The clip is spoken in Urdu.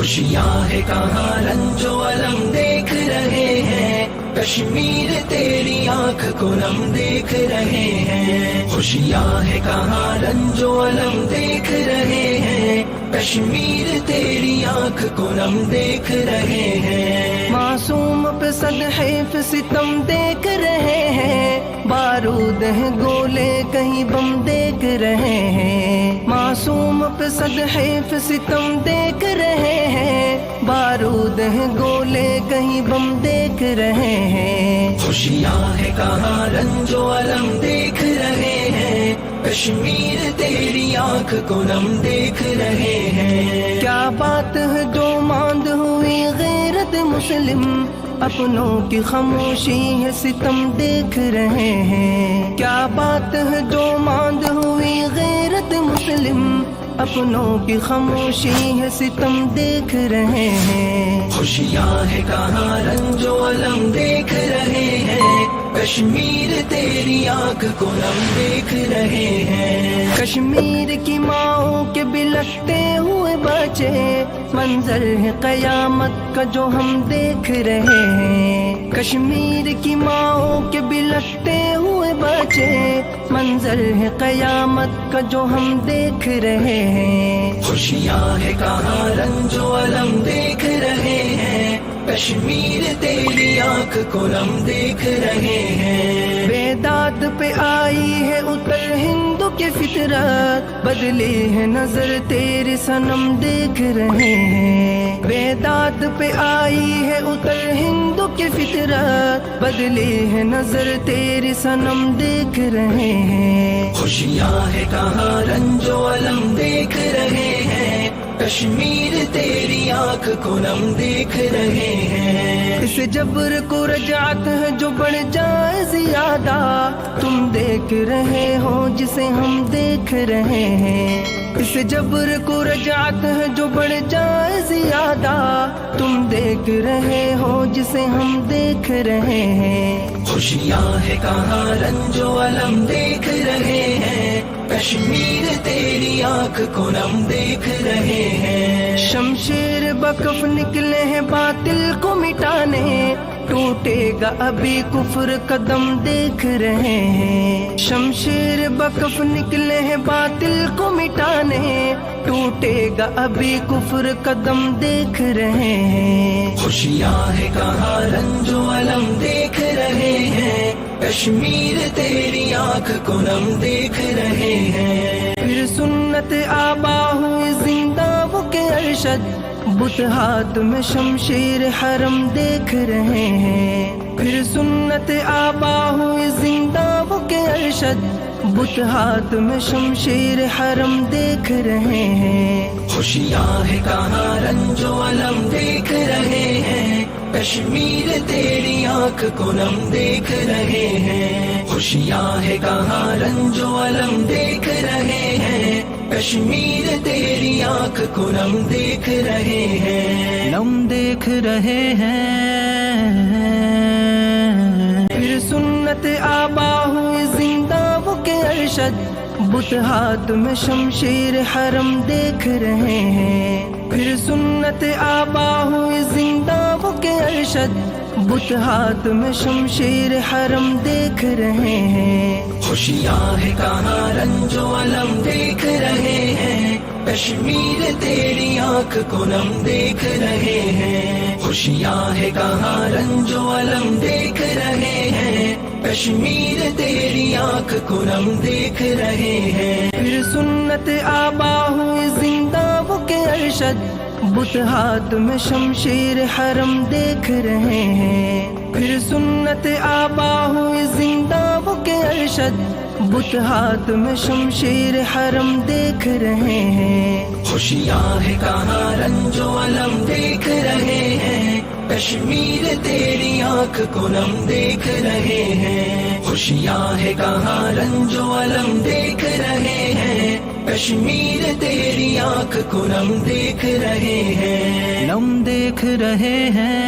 خوشیاں ہے کہاں رنج و الم دیکھ رہے ہیں، کشمیر تیری آنکھ کو نم دیکھ رہے ہیں، خوشیاں ہے کہاں رنج و الم دیکھ رہے ہیں، کشمیر تیری آنکھ کو نم دیکھ رہے ہیں، معصوم پہ صدحیف ستم دیکھ رہے ہیں، بارود ہے گولے کہیں بم دیکھ رہے ہیں، معصوم پہ صدحیف ستم دیکھ رہے ہیں، بارود ہے گولے کہیں بم دیکھ رہے ہیں، خوشیاں ہے کہاں رنج و الم دیکھ رہے ہیں، کشمیر تیری آنکھ کو نم دیکھ رہے ہیں، کیا بات ہے جو ماند ہوئی غیرت مسلم، اپنوں کی خاموشی ہے ستم دیکھ رہے ہیں، کیا بات ہے جو ماند ہوئی غیرت مسلم، اپنوں کی خاموشی ہے ستم دیکھ رہے ہیں، خوشیاں ہے کہاں رنج و الم دیکھ رہے ہیں، کشمیر تیری آنکھ کو نم دیکھ رہے ہیں، کشمیر کی ماؤں کے بلکتے ہوئے بچے، منظر ہے قیامت کا جو ہم دیکھ رہے ہیں، کشمیر کی ماؤں کے بلکتے ہوئے بچے، منظر ہے قیامت کا جو ہم دیکھ رہے ہیں، خوشیاں ہے کہاں رنج و الم دیکھ رہے ہیں، کشمیر تیری آنکھ کو نم دیکھ رہے ہیں، بیداد پہ آئی ہے اتر ہندو کی فطرت، بدلی ہے نظر تیری صنم دیکھ رہے ہیں، بیداد پہ آئی ہے اتر ہندو کی فطرت، بدلی ہے نظر تیری صنم دیکھ رہے ہیں، خوشیاں ہے کہاں رنج و الم دیکھ رہے ہیں، کشمیر تیری آنکھ کو نم دیکھ رہے ہیں، اس جبر کو رجعت ہے جو بڑھ جائے زیادہ، تم دیکھ رہے ہو جسے ہم دیکھ رہے ہیں، اس جبر کو رجعت ہے جو بڑھ جائے زیادہ، تم دیکھ رہے ہو جسے ہم دیکھ رہے ہیں، خوشیاں ہے کہاں رنج و الم دیکھ رہے ہیں، کشمیر تیری آنکھ کو نم دیکھ رہے ہیں، شمشیر بکف نکلے ہیں باطل کو مٹانے، ٹوٹے گا ابھی کفر قدم دیکھ رہے ہیں، شمشیر بکف نکلے ہیں باطل کو مٹانے، ٹوٹے گا ابھی کفر قدم دیکھ رہے ہیں، خوشیاں ہے کہاں رنج و الم دیکھ رہے ہیں، کشمیر تیری آنکھ کو نم دیکھ رہے ہیں، پھر سنت آبا ہوئی زندہ وہ کے ارشد، بت ہاتھ میں شمشیر حرم دیکھ رہے ہیں، پھر سنت آبا ہوئی زندہ وہ کے ارشد، بت ہاتھ میں شمشیر حرم دیکھ رہے ہیں، خوشیاں ہے کہاں رنج و الم دیکھ رہے ہیں، کشمیر تیری آنکھ کو نم دیکھ رہے ہیں، خوشیاں ہے کہاں رنج و الم دیکھ رہے ہیں، کشمیر تیری آنکھ کو نم دیکھ رہے ہیں، نم دیکھ رہے ہیں، پھر سنت آبا ہوئی زندہ وہ کے ارشد، بت ہاتھ میں شمشیر حرم دیکھ رہے ہیں، پھر سنت آبا ہوئی زندہ وہ کے ارشد، بت ہاتھ میں شمشیر حرم دیکھ رہے ہیں، خوشیاں ہے کہاں رنج و الم دیکھ رہے ہیں، کشمیر تیری آنکھ کو نم دیکھ رہے ہیں، خوشیاں ہے کہاں رنج و الم دیکھ رہے ہیں، کشمیر تیری آنکھ کو نم دیکھ رہے ہیں، پھر سنت آبا ہوئی زندہ وہ کے ارشد، بت ہاتھ میں شمشیر حرم دیکھ رہے ہیں، پھر سنت آبا ہوئی زندہ وہ کے ارشد، بت ہاتھ میں شمشیر حرم دیکھ رہے ہیں، خوشیاں ہے کہاں رنج و الم دیکھ رہے ہیں، کشمیر تیری آنکھ کو نم دیکھ رہے ہیں، خوشیاں ہے کہاں رنج و الم دیکھ رہے ہیں، کشمیر تیری آنکھ کو نم دیکھ رہے ہیں، نم دیکھ رہے ہیں۔